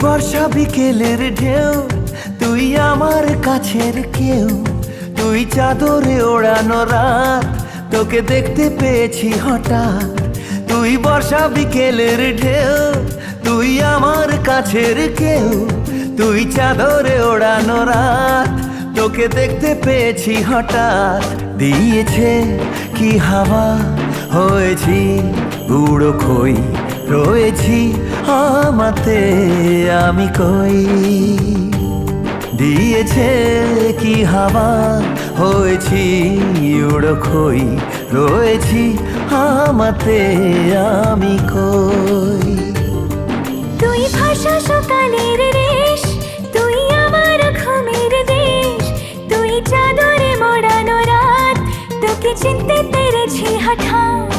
বর্ষা বিকেলের ঢেউ, তুই আমার কাছের কেউ, তুই চাদরে ওড়ানো রাত, তোকে দেখতে পেয়েছি হঠাৎ। তুই বর্ষা বিকেলের ঢেউ, তুই আমার কাছের কেউ, তুই চাদরে ওড়ানো রাত, তোকে দেখতে পেয়েছি হঠাৎ। দিয়েছে কি হাওয়া, হয়েছি উড়ো খই, রয়েছি আমাতে আমি কই। দিয়েছে কি হাওয়া, হয়েছি উড়ো খই, রয়েছি আমাতে আমি কই। তুই ভাষা সকালের রেশ, তুই আমার ঘুমের দেশ, তুই চাদরে মোড়ানো রাত, তোকে চিনতে পেরেছি হঠাৎ।